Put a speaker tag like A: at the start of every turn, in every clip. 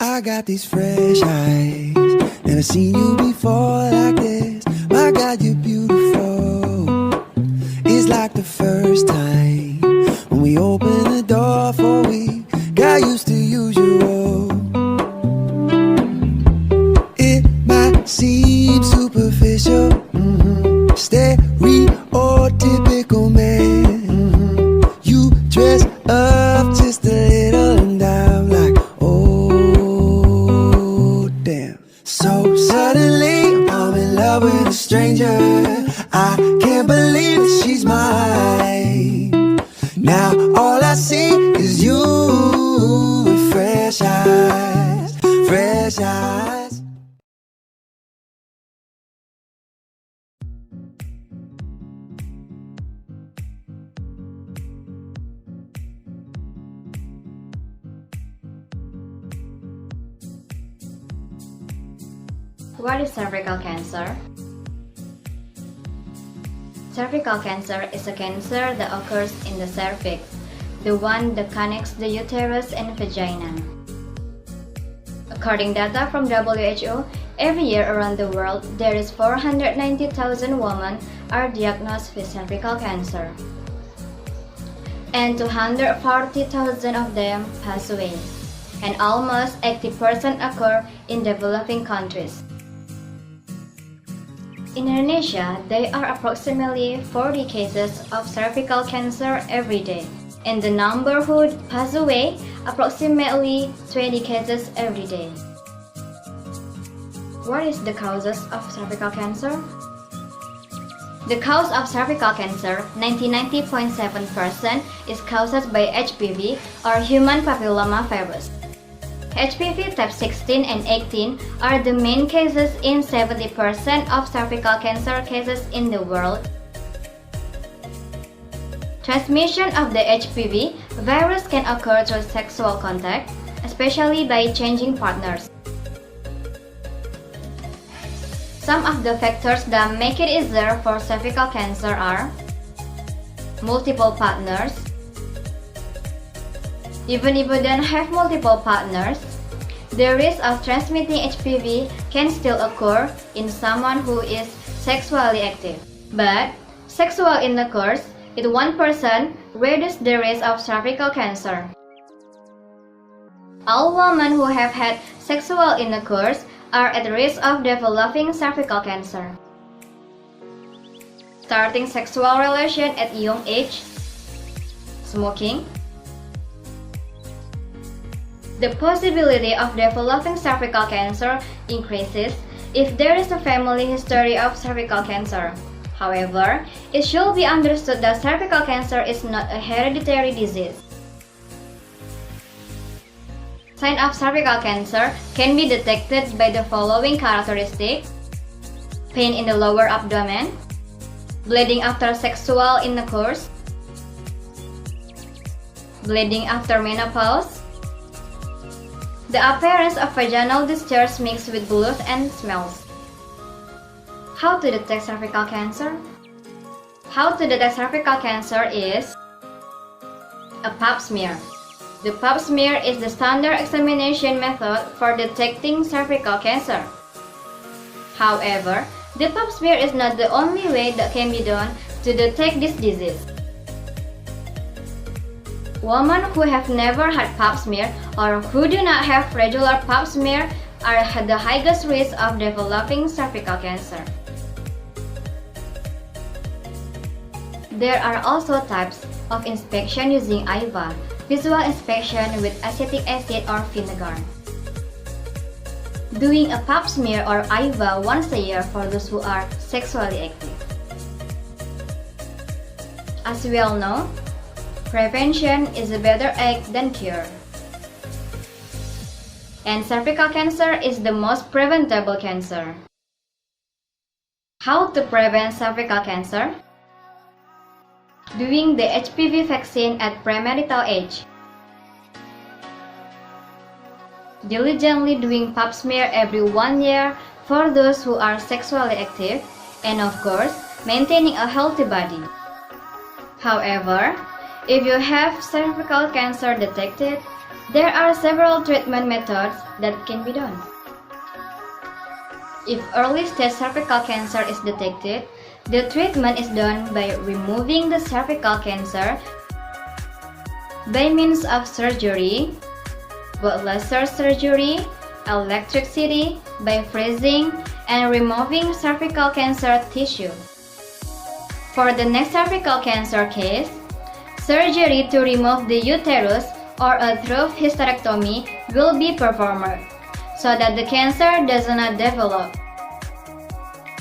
A: I got these fresh eyes, never seen you before like this. My God, you're beautiful. It's like the first time when we opened the door for we got used to usual. It might seem superficial, stereotypical man. You dress up just a little and I'm like, oh damn. So suddenly I'm in love with a stranger. I can't believe that she's mine. Now all I see is you with fresh eyes, fresh eyes.
B: What is cervical cancer? Cervical cancer is a cancer that occurs in the cervix, the one that connects the uterus and vagina. According data from WHO, every year around the world, there is 490,000 women are diagnosed with cervical cancer, and 240,000 of them pass away, and almost 80% occur in developing countries. In Indonesia, there are approximately 40 cases of cervical cancer every day, and the number who pass away approximately 20 cases every day. What is the causes of cervical cancer? The cause of cervical cancer, 90.7%, is caused by HPV or human papillomavirus. HPV type 16 and 18 are the main cases in 70% of cervical cancer cases in the world. Transmission of the HPV virus can occur through sexual contact, especially by changing partners. Some of the factors that make it easier for cervical cancer are multiple partners. Even if you don't have multiple partners, the risk of transmitting HPV can still occur in someone who is sexually active. But sexual intercourse with one person reduces the risk of cervical cancer. All women who have had sexual intercourse are at risk of developing cervical cancer. Starting sexual relation at young age, smoking. The possibility of developing cervical cancer increases if there is a family history of cervical cancer. However, it should be understood that cervical cancer is not a hereditary disease. Signs of cervical cancer can be detected by the following characteristics: pain in the lower abdomen, bleeding after sexual intercourse, bleeding after menopause, the appearance of vaginal discharge mixed with blood and smells. How to detect cervical cancer? How to detect cervical cancer is a pap smear. The pap smear is the standard examination method for detecting cervical cancer. However, the pap smear is not the only way that can be done to detect this disease. Women who have never had pap smear or who do not have regular pap smear are at the highest risk of developing cervical cancer. There are also types of inspection using IVA, visual inspection with acetic acid or vinegar. Doing a pap smear or IVA once a year for those who are sexually active. As we all know, prevention is a better act than cure. And cervical cancer is the most preventable cancer. How to prevent cervical cancer? Doing the HPV vaccine at premarital age. Diligently doing pap smear every 1 year for those who are sexually active, and of course, maintaining a healthy body. However, if you have cervical cancer detected, There are several treatment methods that can be done. If early stage cervical cancer is detected, the treatment is done by removing the cervical cancer by means of surgery, both laser surgery, electricity, by freezing and removing cervical cancer tissue. For the next cervical cancer case, surgery to remove the uterus or a through hysterectomy will be performed so that the cancer does not develop.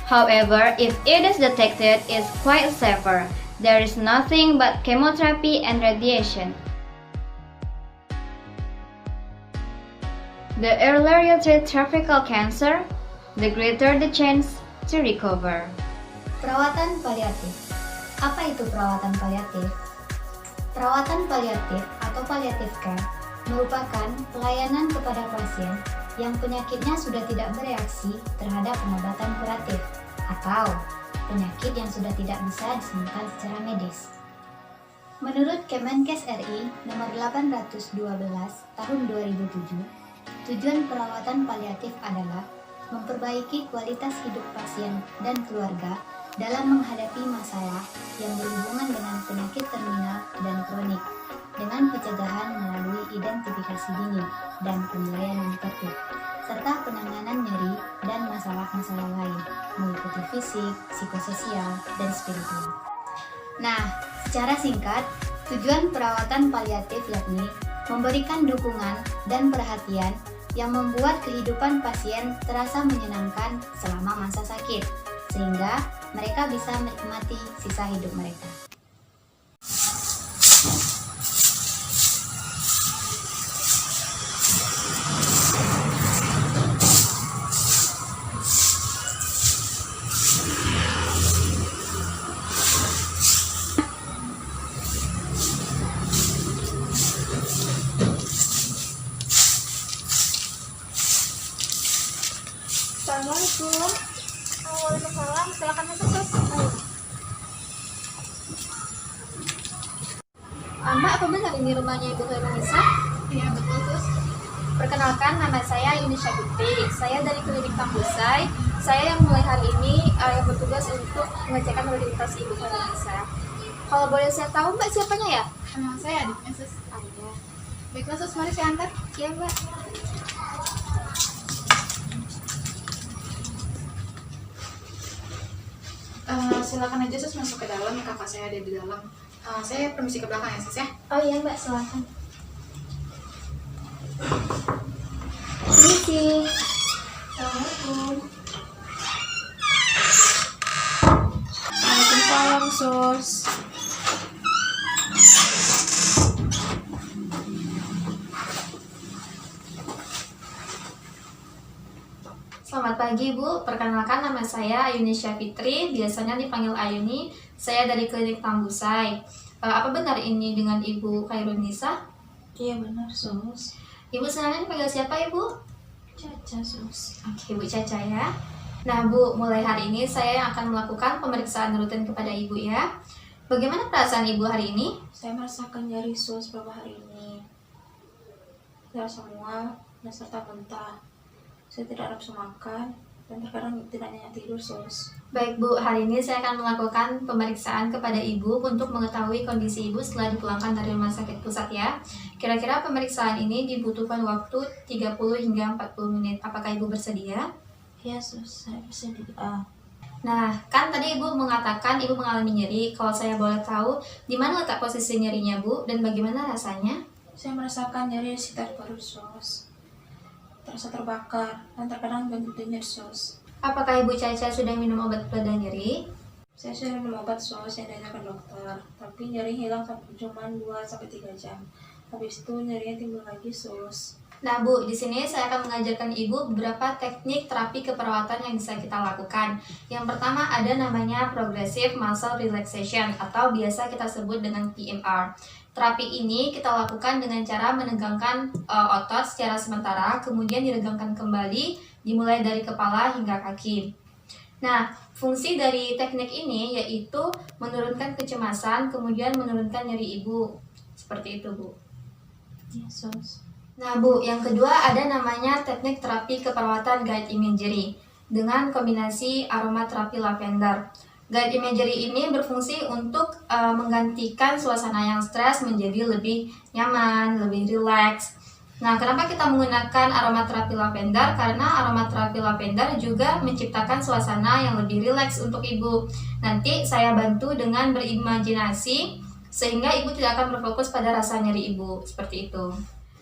B: However, if it is detected, it's quite safer. There is nothing but chemotherapy and radiation. The earlier you treat cervical cancer, the greater the chance to recover.
C: Perawatan paliatif. Apa itu perawatan paliatif? Perawatan paliatif atau palliative care merupakan pelayanan kepada pasien yang penyakitnya sudah tidak bereaksi terhadap pengobatan kuratif atau penyakit yang sudah tidak bisa disembuhkan secara medis. Menurut Kemenkes RI nomor 812 tahun 2007, tujuan perawatan paliatif adalah memperbaiki kualitas hidup pasien dan keluarga dalam menghadapi masalah yang berhubungan dengan penyakit terminal dan kronik, dengan pencegahan melalui identifikasi dini dan penilaian yang tertib, serta penanganan nyeri dan masalah-masalah lain, meliputi fisik, psikososial, dan spiritual. Nah, secara singkat, tujuan perawatan paliatif yakni memberikan dukungan dan perhatian yang membuat kehidupan pasien terasa menyenangkan selama masa sakit, sehingga mereka bisa menikmati sisa hidup mereka.
D: Assalamualaikum. Waalaikumsalam. Silakan masuk, Sus. Mbak, apa benar ini rumahnya Ibu Khairunisa? Iya, betul, Sus. Perkenalkan, nama saya Yuni Syafitri. Saya dari Klinik Tambusai. Saya yang mulai hari ini yang bertugas untuk mengecekkan rutinitas Ibu Khairunisa. Kalau boleh saya tahu, Mbak, siapanya ya?
E: Saya adiknya, Sus.
D: Ada.
E: Baiklah, Sus, mari saya antar.
D: Iya, Mbak.
E: Silakan aja, Sus, masuk ke dalam. Kakak saya ada di dalam. Saya permisi ke belakang ya, Sus, ya.
D: Oh iya, Mbak, silakan. Permisi.
E: Assalamualaikum. Waalaikumsalam, Sus.
D: Selamat pagi, Bu. Perkenalkan, nama saya Ayuni Syafitri, biasanya dipanggil Ayuni. Saya dari Klinik Tambusai. Apa benar ini dengan Ibu Khairunisa?
E: Iya, benar, Sus.
D: Ibu sebenarnya dipanggil siapa, Ibu?
E: Caca, Sus.
D: Oke, Bu Caca ya. Nah, Bu, mulai hari ini saya yang akan melakukan pemeriksaan rutin kepada Ibu ya. Bagaimana perasaan Ibu hari ini?
E: Saya merasakan nyeri, Sus, beberapa hari ini. Darah semua dan serta muntah. Saya tidak nafsu makan dan terkadang tidak nyenyak tidur, Sus.
D: Baik, Bu, hari ini saya akan melakukan pemeriksaan kepada Ibu untuk mengetahui kondisi Ibu setelah dipulangkan dari rumah sakit pusat ya. Kira-kira pemeriksaan ini dibutuhkan waktu 30 hingga 40 menit. Apakah Ibu bersedia?
E: Iya, Sus, saya bersedia.
D: Nah, kan tadi Ibu mengatakan Ibu mengalami nyeri. Kalau saya boleh tahu, di mana letak posisi nyerinya, Bu, dan bagaimana rasanya?
E: Saya merasakan nyeri di sekitar perut, Sus. Terasa terbakar dan terkadang denyut, Sus.
D: Apakah Ibu Caca sudah minum obat pereda nyeri?
E: Saya sudah minum obat, Sus, yang diajarkan dokter, tapi nyeri hilang cuma 2-3 jam. Habis itu nyerinya timbul lagi, Sus.
D: Nah, Bu, di sini saya akan mengajarkan Ibu beberapa teknik terapi keperawatan yang bisa kita lakukan. Yang pertama ada namanya Progressive Muscle Relaxation atau biasa kita sebut dengan PMR. Terapi ini kita lakukan dengan cara menegangkan otot secara sementara, kemudian diregangkan kembali, dimulai dari kepala hingga kaki. Nah, fungsi dari teknik ini yaitu menurunkan kecemasan, kemudian menurunkan nyeri Ibu. Seperti itu, Bu.
E: Iya, Sus.
D: Nah Bu, yang kedua ada namanya teknik terapi keperawatan guide imagery dengan kombinasi aromaterapi lavender. Guide imagery ini berfungsi untuk menggantikan suasana yang stres menjadi lebih nyaman, lebih rileks. Nah, kenapa kita menggunakan aromaterapi lavender? Karena aromaterapi lavender juga menciptakan suasana yang lebih rileks untuk Ibu. Nanti saya bantu dengan berimajinasi sehingga Ibu tidak akan berfokus pada rasa nyeri Ibu, seperti itu.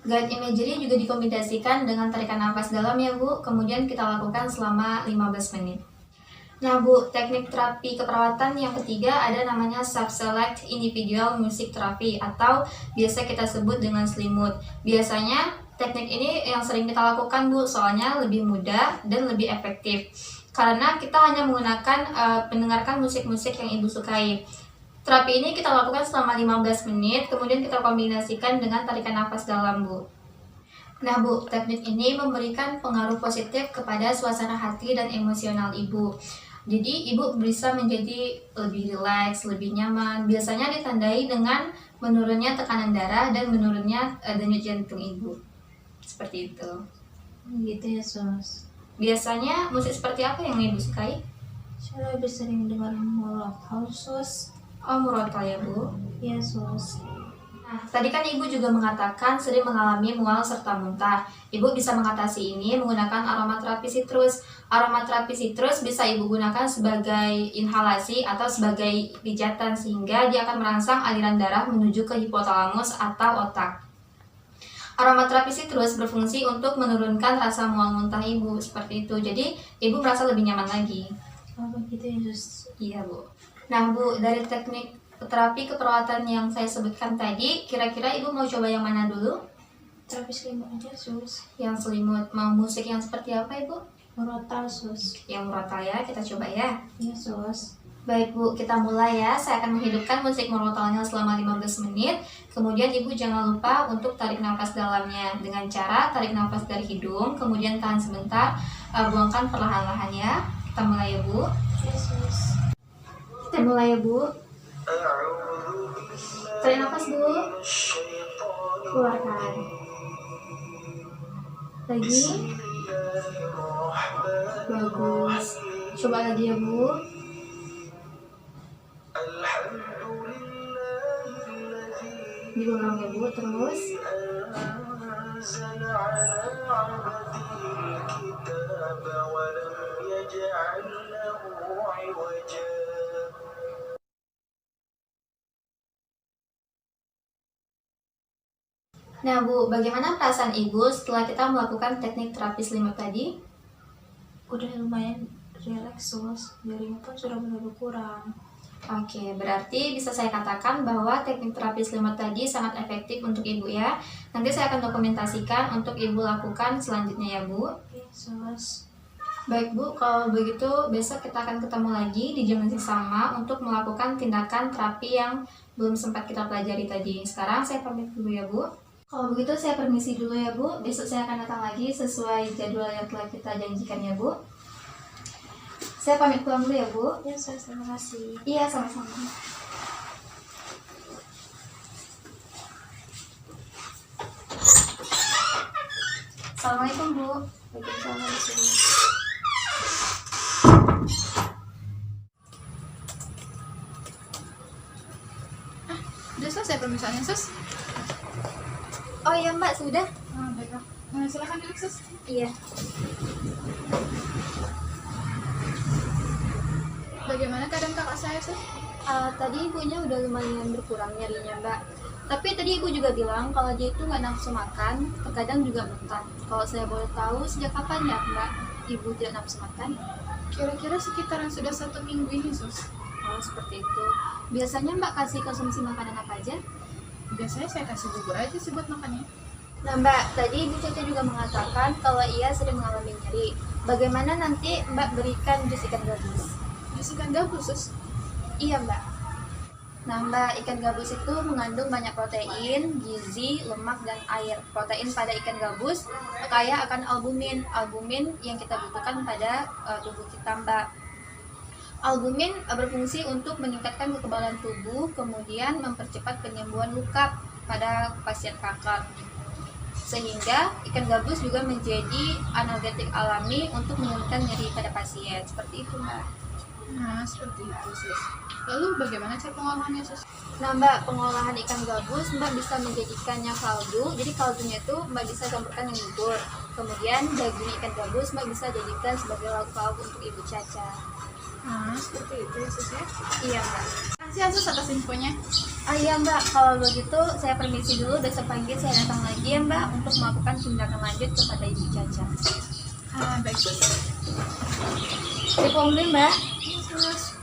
D: Guide imagery juga dikombinasikan dengan tarikan nafas dalam ya Bu, kemudian kita lakukan selama 15 menit. Nah Bu, teknik terapi keperawatan yang ketiga ada namanya Subselect Individual Music Therapy atau biasa kita sebut dengan selimut. Biasanya teknik ini yang sering kita lakukan Bu, soalnya lebih mudah dan lebih efektif. Karena kita hanya menggunakan mendengarkan musik-musik yang Ibu sukai. Terapi ini kita lakukan selama 15 menit, kemudian kita kombinasikan dengan tarikan nafas dalam Bu. Nah Bu, teknik ini memberikan pengaruh positif kepada suasana hati dan emosional Ibu. Jadi Ibu bisa menjadi lebih rileks, lebih nyaman. Biasanya ditandai dengan menurunnya tekanan darah dan menurunnya denyut jantung Ibu. Seperti itu.
E: Gitu ya Sus.
D: Biasanya musik seperti apa yang Ibu sukai?
E: Saya lebih sering dengar murotal Sus.
D: Oh, murotal ya Bu.
E: Iya Sus.
D: Nah, tadi kan Ibu juga mengatakan sering mengalami mual serta muntah. Ibu bisa mengatasi ini menggunakan aromaterapi citrus. Aromaterapi citrus bisa Ibu gunakan sebagai inhalasi atau sebagai pijatan sehingga dia akan merangsang aliran darah menuju ke hipotalamus atau otak. Aromaterapi citrus berfungsi untuk menurunkan rasa mual muntah Ibu, seperti itu. Jadi, Ibu merasa lebih nyaman lagi.
E: Oh begitu ya Sus.
D: Iya, Bu. Nah, Bu, dari teknik terapi keperawatan yang saya sebutkan tadi, kira-kira Ibu mau coba yang mana dulu?
E: Terapi selimut aja Sus.
D: Yang selimut, mau musik yang seperti apa Ibu?
E: Murotal Sus.
D: Yang murotal ya, kita coba ya.
E: Iya Sus.
D: Baik Bu, kita mulai ya. Saya akan menghidupkan musik murotalnya selama 15 menit. Kemudian Ibu jangan lupa untuk tarik nafas dalamnya dengan cara tarik nafas dari hidung, kemudian tahan sebentar, buangkan perlahan-lahan ya. Kita mulai ya Bu.
E: Iya Sus.
D: Kita mulai ya Bu. Tarik nafas dulu. Keluarkan. Lagi. Bagus. Coba lagi ya Bu. Diulang ya Bu, terus. Nah Bu, bagaimana perasaan Ibu setelah kita melakukan teknik terapi selimut tadi?
E: Udah lumayan relax Sus. Nyerinya pun sudah mulai berkurang.
D: Oke, berarti bisa saya katakan bahwa teknik terapi selimut tadi sangat efektif untuk Ibu ya. Nanti saya akan dokumentasikan untuk Ibu lakukan selanjutnya ya Bu.
E: Iya Sus.
D: Baik Bu, kalau begitu besok kita akan ketemu lagi di jam yang sama untuk melakukan tindakan terapi yang belum sempat kita pelajari tadi. Sekarang saya pamit dulu ya Bu. Kalau begitu saya permisi dulu ya Bu. Besok saya akan datang lagi sesuai jadwal yang telah kita janjikan ya Bu. Saya pamit pulang dulu ya Bu.
E: Iya Sus, terima kasih.
D: Iya, sama-sama. Assalamualaikum Bu.
E: Waalaikumsalam Sus.
F: Udah selesai pemirsaannya, Sus?
D: Oh iya Mbak, sudah?
F: Ah, baiklah. Silakan duduk, Sus.
D: Iya.
F: Bagaimana keadaan kakak saya, Sus?
B: Tadi ibunya udah lumayan berkurang nyerinya Mbak. Tapi tadi ibu juga bilang kalau dia itu nggak nafsu makan, terkadang juga muntah. Kalau saya boleh tahu, sejak kapan ya Mbak ibu tidak nafsu makan?
F: Kira-kira sekitaran sudah 1 minggu ini, Sus.
B: Oh seperti itu. Biasanya Mbak kasih konsumsi makanan apa aja?
F: Biasanya saya kasih bubur aja sih buat makannya.
B: Nah Mbak, tadi Ibu Caca juga mengatakan kalau ia sering mengalami nyeri. Bagaimana nanti Mbak berikan jus ikan gabus?
F: Jus ikan gabus, Sus?
B: Iya Mbak. Nah Mbak, ikan gabus itu mengandung banyak protein, gizi, lemak, dan air. Protein pada ikan gabus kaya akan albumin. Albumin yang kita butuhkan pada tubuh kita Mbak. Albumin berfungsi untuk meningkatkan kekebalan tubuh, kemudian mempercepat penyembuhan luka pada pasien kanker.
D: sehingga ikan gabus juga menjadi analgetik alami untuk menurunkan nyeri pada pasien. Seperti itu, Mbak.
F: Nah, seperti itu, sus. Lalu bagaimana cara pengolahannya, sus?
D: Nah, Mbak, pengolahan ikan gabus Mbak bisa menjadikannya kaldu. Jadi kaldunya itu Mbak bisa campurkan dengan bubur. Kemudian daging ikan gabus Mbak bisa jadikan sebagai lauk pauk untuk Ibu Caca.
F: Nah, seperti itu ya, sus ya.
D: Iya, Mbak.
F: Makasih ya, sus, atas infonya.
D: Iya, Mbak, kalau begitu saya permisi dulu, besok pagi saya datang lagi ya, Mbak, untuk melakukan tindakan lanjut kepada Ibu Caca.
F: Baik, sus.
D: Saya pulang dulu, Mbak.
F: Sus.